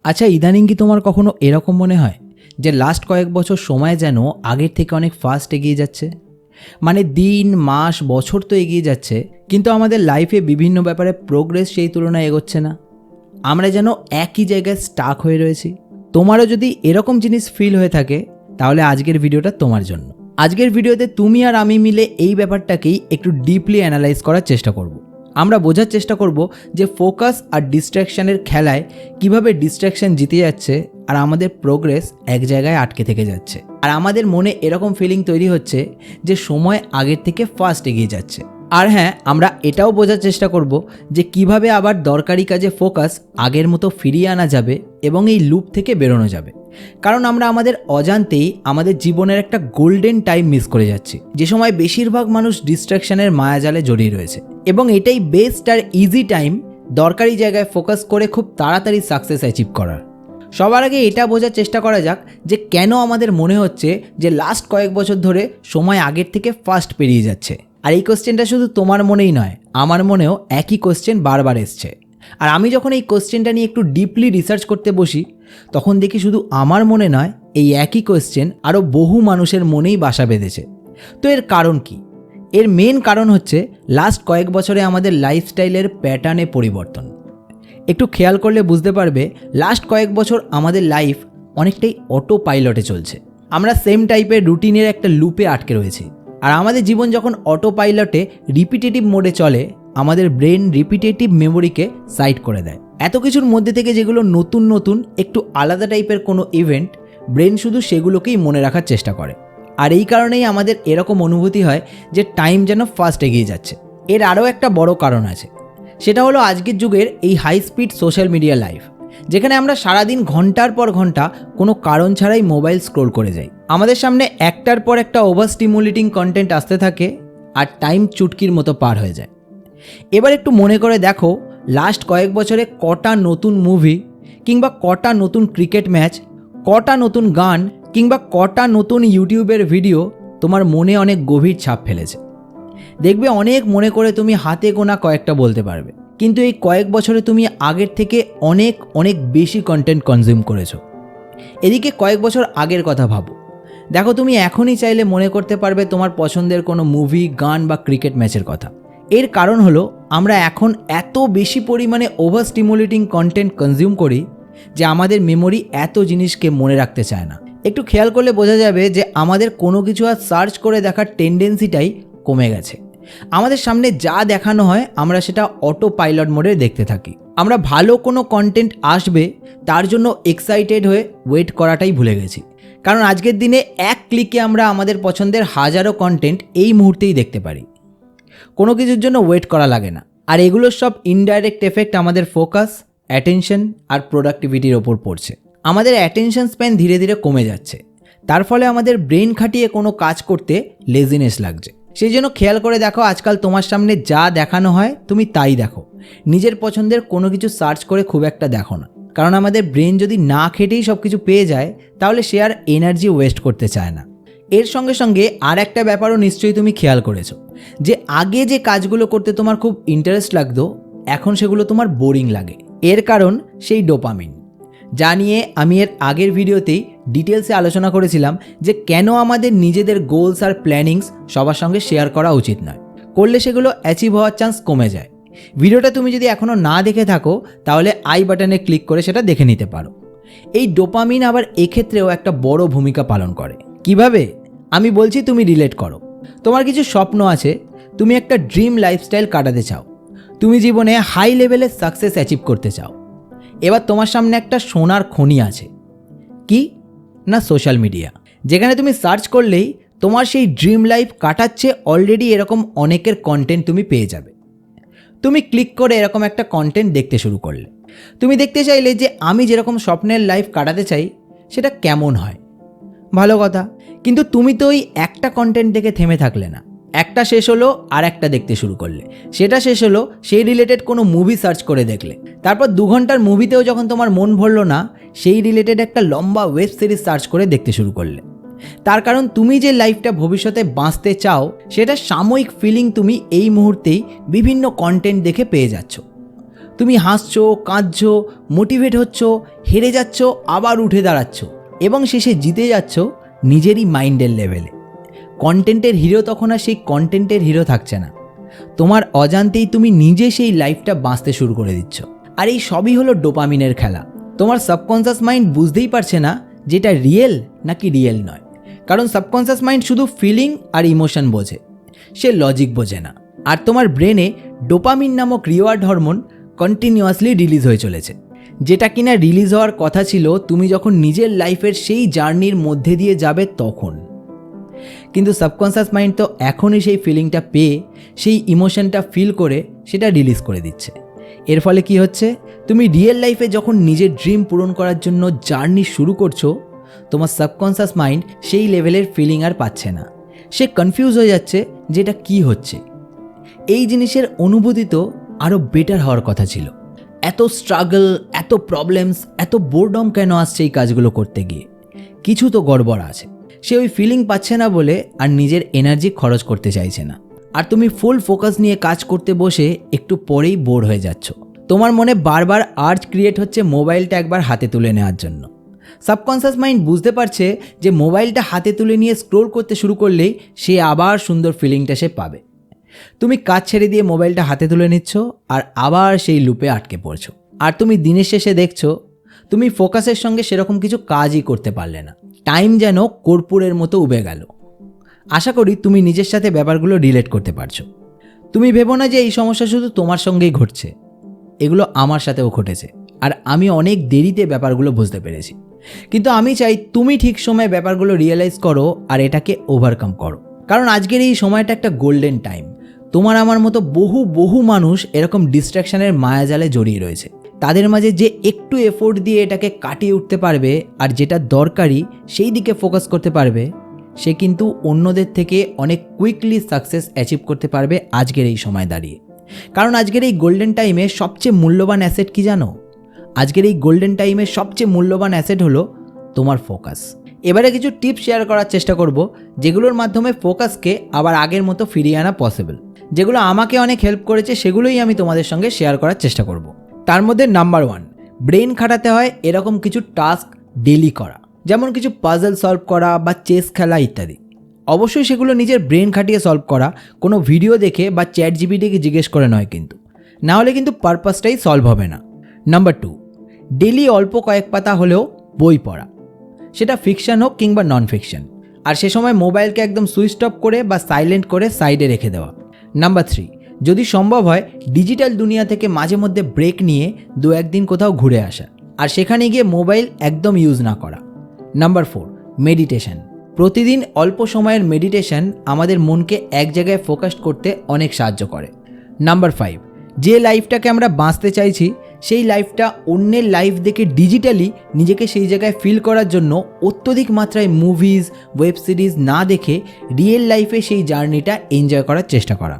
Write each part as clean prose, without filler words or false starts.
আচ্ছা, ইদানিং কি তোমার কখনো এরকম মনে হয় যে লাস্ট কয়েক বছর সময় যেন আগের থেকে অনেক ফাস্ট এগিয়ে যাচ্ছে? মানে দিন, মাস, বছর তো এগিয়ে যাচ্ছে, কিন্তু আমাদের লাইফে বিভিন্ন ব্যাপারে প্রোগ্রেস সেই তুলনায় এগোচ্ছে না। আমরা যেন একই জায়গায় স্টাক হয়ে রয়েছি। তোমারও যদি এরকম জিনিস ফিল হয়ে থাকে, তাহলে আজকের ভিডিওটা তোমার জন্য। আজকের ভিডিওতে তুমি আর আমি মিলে এই ব্যাপারটাকেই একটু ডিপলি অ্যানালাইজ করার চেষ্টা করব। আমরা বোঝার চেষ্টা করব যে ফোকাস আর ডিস্ট্র্যাকশানের খেলায় কিভাবে ডিস্ট্র্যাকশান জিতে যাচ্ছে আর আমাদের প্রোগ্রেস এক জায়গায় আটকে থেকে যাচ্ছে, আর আমাদের মনে এরকম ফিলিং তৈরি হচ্ছে যে সময় আগের থেকে ফাস্ট এগিয়ে যাচ্ছে। আর হ্যাঁ, আমরা এটাও বোঝার চেষ্টা করব যে কিভাবে আবার দরকারি কাজে ফোকাস আগের মতো ফিরিয়ে আনা যাবে এবং এই লুপ থেকে বেরোনো যাবে। কারণ আমরা আমাদের অজান্তেই আমাদের জীবনের একটা গোল্ডেন টাইম মিস করে যাচ্ছি, যে সময় বেশিরভাগ মানুষ ডিস্ট্র্যাকশনের মায়াজালে জড়িয়ে রয়েছে, এবং এটাই বেস্ট আর ইজি টাইম দরকারি জায়গায় ফোকাস করে খুব তাড়াতাড়ি সাকসেস অ্যাচিভ করার। সবার আগে এটা বোঝার চেষ্টা করা যাক যে কেন আমাদের মনে হচ্ছে যে লাস্ট কয়েক বছর ধরে সময় আগের থেকে ফাস্ট পেরিয়ে যাচ্ছে। আর এই কোশ্চেনটা শুধু তোমার মনেই নয়, আমার মনেও একই কোশ্চেন বারবার এসছে। আর আমি যখন এই কোশ্চেনটা নিয়ে একটু ডিপলি রিসার্চ করতে বসি, তখন দেখি শুধু আমার মনে নয়, এই একই কোশ্চেন আরও বহু মানুষের মনেই বাসা বেঁধেছে। তো এর কারণ কি? এর মেন কারণ হচ্ছে লাস্ট কয়েক বছরে আমাদের লাইফস্টাইলের প্যাটার্নে পরিবর্তন। একটু খেয়াল করলে বুঝতে পারবে, লাস্ট কয়েক বছর আমাদের লাইফ অনেকটাই অটো পাইলটে চলছে। আমরা সেম টাইপের রুটিনের একটা লুপে আটকে রয়েছি। আর আমাদের জীবন যখন অটো পাইলটে রিপিটেটিভ মোডে চলে, আমাদের ব্রেন রিপিটেটিভ মেমোরিকে সাইড করে দেয়। এত কিছুর মধ্যে থেকে যেগুলো নতুন নতুন একটু আলাদা টাইপের কোনো ইভেন্ট, ব্রেন শুধু সেগুলোকেই মনে রাখার চেষ্টা করে। আর এই কারণেই আমাদের এরকম অনুভূতি হয় যে টাইম যেন ফাস্ট এগিয়ে যাচ্ছে। এর আরও একটা বড় কারণ আছে, সেটা হলো আজকের যুগের এই high speed social media life, যেখানে আমরা সারাদিন ঘন্টার পর ঘন্টা কোনো কারণ ছাড়াই মোবাইল স্ক্রোল করে যাই। আমাদের সামনে একটার পর একটা ওভার স্টিমুলেটিং কন্টেন্ট আসতে থাকে, আর টাইম চুটকির মতো পার হয়ে যায়। এবার একটু মনে করে দেখো, লাস্ট কয়েক বছরে কটা নতুন মুভি, কিংবা কটা নতুন ক্রিকেট ম্যাচ, কটা নতুন গান, কিংবা কটা নতুন ইউটিউবের ভিডিও তোমার মনে অনেক গভীর ছাপ ফেলেছে। দেখবে অনেক মনে করে তুমি হাতে গোনা কয়েকটা বলতে পারবে, কিন্তু এই কয়েক বছরে তুমি আগের থেকে অনেক অনেক বেশি কন্টেন্ট কনজিউম করেছো। এদিকে কয়েক বছর আগের কথা ভাবো, দেখো তুমি এখনই চাইলে মনে করতে পারবে তোমার পছন্দের কোনো মুভি, গান বা ক্রিকেট ম্যাচের কথা। এর কারণ হলো আমরা এখন এত বেশি পরিমাণে ওভার স্টিমুলেটিং কন্টেন্ট কনজিউম করি যে আমাদের মেমোরি এত জিনিসকে মনে রাখতে চায় না। একটু খেয়াল করলে বোঝা যাবে যে আমাদের কোনো কিছু আর সার্চ করে দেখার টেন্ডেন্সিটাই কমে গেছে। আমাদের সামনে যা দেখানো হয় আমরা সেটা অটো পাইলট মোডে দেখতে থাকি। আমরা ভালো কোনো কন্টেন্ট আসবে তার জন্য এক্সাইটেড হয়ে ওয়েট করাটাই ভুলে গেছি। কারণ আজকের দিনে এক ক্লিকে আমরা আমাদের পছন্দের হাজারো কন্টেন্ট এই মুহূর্তেই দেখতে পারি। কোনো কিছুর জন্য ওয়েট করা লাগে না। আর এগুলোর সব ইনডাইরেক্ট এফেক্ট আমাদের ফোকাস, অ্যাটেনশন আর প্রোডাক্টিভিটির ওপর পড়ছে। আমাদের অ্যাটেনশন স্প্যান ধীরে ধীরে কমে যাচ্ছে। তার ফলে আমাদের ব্রেন খাটিয়ে কোনো কাজ করতে লেজিনেস লাগছে। সেই জন্য খেয়াল করে দেখো, আজকাল তোমার সামনে যা দেখানো হয় তুমি তাই দেখো। নিজের পছন্দের কোনো কিছু সার্চ করে খুব একটা দেখো না, কারণ আমাদের ব্রেন যদি না খেটেই সব কিছু পেয়ে যায়, তাহলে সে আর এনার্জি ওয়েস্ট করতে চায় না। এর সঙ্গে সঙ্গে আর একটা ব্যাপারও নিশ্চয়ই তুমি খেয়াল করেছো, যে আগে যে কাজগুলো করতে তোমার খুব ইন্টারেস্ট লাগতো, এখন সেগুলো তোমার বোরিং লাগে। এর কারণ সেই ডোপামিন, যা নিয়ে আমি এর আগের ভিডিওতেই ডিটেলসে আলোচনা করেছিলাম যে কেন আমাদের নিজেদের গোলস আর প্ল্যানিংস সবার সঙ্গে শেয়ার করা উচিত নয়। করলে সেগুলো অ্যাচিভ হওয়ার চান্স কমে যায়। ভিডিওটা তুমি যদি এখনও না দেখে থাকো, তাহলে আই বাটনে ক্লিক করে সেটা দেখে নিতে পারো। এই ডোপামিন আবার এক্ষেত্রেও একটা বড় ভূমিকা পালন করে। কিভাবে? আমি বলছি, তুমি রিলেট করো। তোমার কিছু স্বপ্ন আছে, তুমি একটা ড্রিম লাইফস্টাইল কাটাতে চাও, তুমি জীবনে হাই লেভেলের সাকসেস অ্যাচিভ করতে চাও। এবার তোমার সামনে একটা সোনার খনি আছে, কি না সোশ্যাল মিডিয়া, যেখানে তুমি সার্চ করলেই তোমার সেই ড্রিম লাইফ কাটাচ্ছে অলরেডি এরকম অনেকের কন্টেন্ট তুমি পেয়ে যাবে। তুমি ক্লিক করে এরকম একটা কন্টেন্ট দেখতে শুরু করলে। তুমি দেখতে চাইলে যে আমি যেরকম স্বপ্নের লাইফ কাটাতে চাই সেটা কেমন হয়। ভালো কথা, কিন্তু তুমি তো ওই একটা কন্টেন্ট দেখে থেমে থাকলে না। একটা শেষ হলো আর একটা দেখতে শুরু করলে, সেটা শেষ হলো, সেই রিলেটেড কোনো মুভি সার্চ করে দেখলে। তারপর 2 ঘন্টার মুভিতেও যখন তোমার মন ভরলো না, সেই রিলেটেড একটা লম্বা ওয়েব সিরিজ সার্চ করে দেখতে শুরু করলে। তার কারণ তুমি যে লাইফটা ভবিষ্যতে বাঁচতে চাও, সেটা সাময়িক ফিলিং তুমি এই মুহূর্তেই বিভিন্ন কন্টেন্ট দেখে পেয়ে যাচ্ছ। তুমি হাসছো, কাঁদছো, মোটিভেট হচ্ছ, হেরে যাচ্ছ, আবার উঠে দাঁড়াচ্ছ এবং শেষে জিতে যাচ্ছ নিজেরই মাইন্ডের লেভেলে। কন্টেন্টের হিরো তখন আর সেই কন্টেন্টের হিরো থাকছে না, তোমার অজান্তেই তুমি নিজে সেই লাইফটা বাঁচতে শুরু করে দিচ্ছ। আর এই সবই হলো ডোপামিনের খেলা। তোমার সাবকনসিয়াস মাইন্ড বুঝতেই পারছে না যেটা রিয়েল নাকি রিয়েল নয়, কারণ সাবকনসিয়াস মাইন্ড শুধু ফিলিং আর ইমোশন বোঝে, সে লজিক বোঝে না। আর তোমার ব্রেনে ডোপামিন নামক রিওয়ার্ড হরমোন কন্টিনিউয়াসলি রিলিজ হয়ে চলেছে, যেটা কিনা রিলিজ হওয়ার কথা ছিল তুমি যখন নিজের লাইফের সেই জার্নির মধ্যে দিয়ে যাবে তখন। কিন্তু সাবকনসিয়াস মাইন্ড তো এখনই সেই ফিলিংটা পেয়ে, সেই ইমোশনটা ফিল করে সেটা রিলিজ করে দিচ্ছে। এর ফলে কি হচ্ছে, তুমি রিয়েল লাইফে যখন নিজের ড্রিম পূরণ করার জন্য জার্নি শুরু করছো, তোমার সাবকনসিয়াস মাইন্ড সেই লেভেলের ফিলিং আর পাচ্ছে না, সে কনফিউজ হয়ে যাচ্ছে যে এটা কী হচ্ছে। এই জিনিসের অনুভূতি তো আরও বেটার হওয়ার কথা ছিল। এত স্ট্রাগল, এত প্রবলেমস, এত বোরডম কেন আসছে এই কাজগুলো করতে গিয়ে? কিছু তো গড়বড় আছে। সে ওই ফিলিং পাচ্ছে না বলে আর নিজের এনার্জি খরচ করতে চাইছে না। আর তুমি ফুল ফোকাস নিয়ে কাজ করতে বসে একটু পরেই বোর হয়ে যাচ্ছ। তোমার মনে বারবার আর্জ ক্রিয়েট হচ্ছে মোবাইলটা একবার হাতে তুলে নেওয়ার জন্য। সাবকনসিয়াস মাইন্ড বুঝতে পারছে যে মোবাইলটা হাতে তুলে নিয়ে স্ক্রোল করতে শুরু করলেই সে আবার সুন্দর ফিলিংটা সে পাবে। তুমি কাজ ছেড়ে দিয়ে মোবাইলটা হাতে তুলে নিচ্ছ আর আবার সেই লুপে আটকে পড়ছো। আর তুমি দিনের শেষে দেখছো তুমি ফোকাসের সঙ্গে সেরকম কিছু কাজই করতে পারলে না। টাইম যেন কর্পূরের মতো উবে গেল। আশা করি তুমি নিজের সাথে ব্যাপারগুলো রিলেট করতে পারছো। তুমি ভেবো না যে এই সমস্যা শুধু তোমার সঙ্গেই ঘটছে, এগুলো আমার সাথেও ঘটেছে। আর আমি অনেক দেরিতে ব্যাপারগুলো বুঝতে পেরেছি। কিন্তু আমি চাই তুমি ঠিক সময়ে ব্যাপারগুলো রিয়েলাইজ করো আর এটাকে ওভারকাম করো। কারণ আজকের এই সময়টা একটা গোল্ডেন টাইম। তোমার আমার মতো বহু বহু মানুষ এরকম ডিস্ট্র্যাকশনের মায়াজালে জড়িয়ে রয়েছে। তাদের মাঝে যে একটু এফোর্ট দিয়ে এটাকে কাটিয়ে উঠতে পারবে আর যেটা দরকারি সেই দিকে ফোকাস করতে পারবে, সে কিন্তু অন্যদের থেকে অনেক কুইকলি সাকসেস অ্যাচিভ করতে পারবে আজকের এই সময় দাঁড়িয়ে। কারণ আজকের এই গোল্ডেন টাইমে সবচেয়ে মূল্যবান অ্যাসেট কি জানো? আজকের এই গোল্ডেন টাইমে সবচেয়ে মূল্যবান অ্যাসেট হলো তোমার ফোকাস। এবারে কিছু টিপস শেয়ার করার চেষ্টা করব, যেগুলোর মাধ্যমে ফোকাসকে আবার আগের মতো ফিরিয়ে আনা পসিবল। যেগুলো আমাকে অনেক হেল্প করেছে সেগুলোই আমি তোমাদের সঙ্গে শেয়ার করার চেষ্টা করব। তার মধ্যে নাম্বার 1, ব্রেন খাটাতে হয় এরকম কিছু টাস্ক ডেলি করা, যেমন কিছু পাজল সলভ করা বা চেস খেলা ইত্যাদি। অবশ্যই সেগুলো নিজের ব্রেন খাটিয়ে সলভ করা, কোনো ভিডিও দেখে বা চ্যাট জিপিটিকে জিজ্ঞেস করে নয় কিন্তু, না হলে কিন্তু পারপাসটাই সলভ হবে না। নাম্বার 2, ডেলি অল্প কয়েক পাতা হলেও বই পড়া, সেটা ফিকশন হোক কিংবা নন ফিকশন। আর সে সময় মোবাইলকে একদম সুইচ অফ করে বা সাইলেন্ট করে সাইডে রেখে দেওয়া। নাম্বার 3, যদি সম্ভব হয় ডিজিটাল দুনিয়া থেকে মাঝে মধ্যে ব্রেক নিয়ে 2-1 দিন কোথাও ঘুরে আসা, আর সেখানে গিয়ে মোবাইল একদম ইউজ না করা। Number 4, meditation. প্রতিদিন অল্প সময়ের মেডিটেশন আমাদের মনকে এক জায়গায় ফোকাস করতে অনেক সাহায্য করে। নাম্বার 5, যে লাইফটাকে আমরা বাঁচতে চাইছি সেই লাইফটা অন্যের লাইফ দেখে ডিজিটালি নিজেকে সেই জায়গায় ফিল করার জন্য অত্যধিক মাত্রায় মুভিজ, ওয়েব সিরিজ না দেখে রিয়েল লাইফে সেই জার্নিটা এনজয় করার চেষ্টা করা।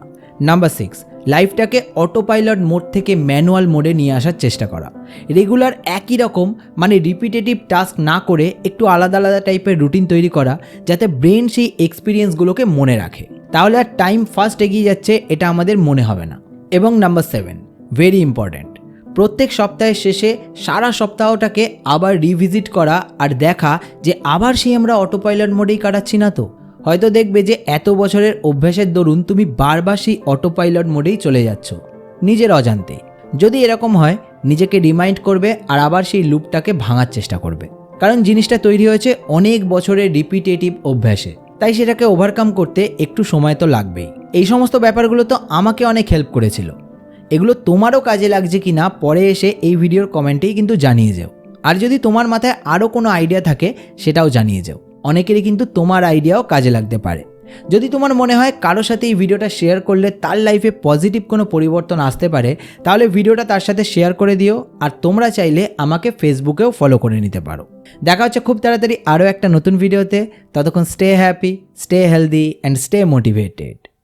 নাম্বার 6, লাইফটাকে অটো পাইলট মোড থেকে ম্যানুয়াল মোডে নিয়ে আসার চেষ্টা করা। রেগুলার একই রকম মানে রিপিটেটিভ টাস্ক না করে একটু আলাদা আলাদা টাইপের রুটিন তৈরি করা, যাতে ব্রেন সেই এক্সপিরিয়েন্সগুলোকে মনে রাখে। তাহলে আর টাইম ফাস্ট এগিয়ে যাচ্ছে এটা আমাদের মনে হবে না। এবং নাম্বার 7, ভেরি ইম্পর্ট্যান্ট, প্রত্যেক সপ্তাহের শেষে সারা সপ্তাহটাকে আবার রিভিজিট করা আর দেখা যে আবার সেই আমরা অটো পাইলট মোডেই কাটাচ্ছি না তো। হয়তো দেখবে যে এত বছরের অভ্যাসের দরুন তুমি বারবার সেই অটো পাইলট মোডেই চলে যাচ্ছ নিজের অজান্তেই। যদি এরকম হয় নিজেকে রিমাইন্ড করবে আর আবার সেই লুপটাকে ভাঙার চেষ্টা করবে, কারণ জিনিসটা তৈরি হয়েছে অনেক বছরের রিপিটেটিভ অভ্যাসে, তাই সেটাকে ওভারকাম করতে একটু সময় তো লাগবেই। এই সমস্ত ব্যাপারগুলো তো আমাকে অনেক হেল্প করেছিল। এগুলো তোমারও কাজে লাগছে কি না পরে এসে এই ভিডিওর কমেন্টেই কিন্তু জানিয়ে যাও। আর যদি তোমার মাথায় আরও কোনো আইডিয়া থাকে সেটাও জানিয়ে যাও। অনেকেরই কিন্তু তোমার আইডিয়াও কাজে লাগতে পারে। যদি তোমার মনে হয় কারো সাথে এই ভিডিওটা শেয়ার করলে তার লাইফে পজিটিভ কোনো পরিবর্তন আসতে পারে, তাহলে ভিডিওটা তার সাথে শেয়ার করে দিও। আর তোমরা চাইলে আমাকে ফেসবুকেও ফলো করে নিতে পারো। দেখা হচ্ছে খুব তাড়াতাড়ি আরও একটা নতুন ভিডিওতে। ততক্ষণ stay happy, stay healthy and stay motivated.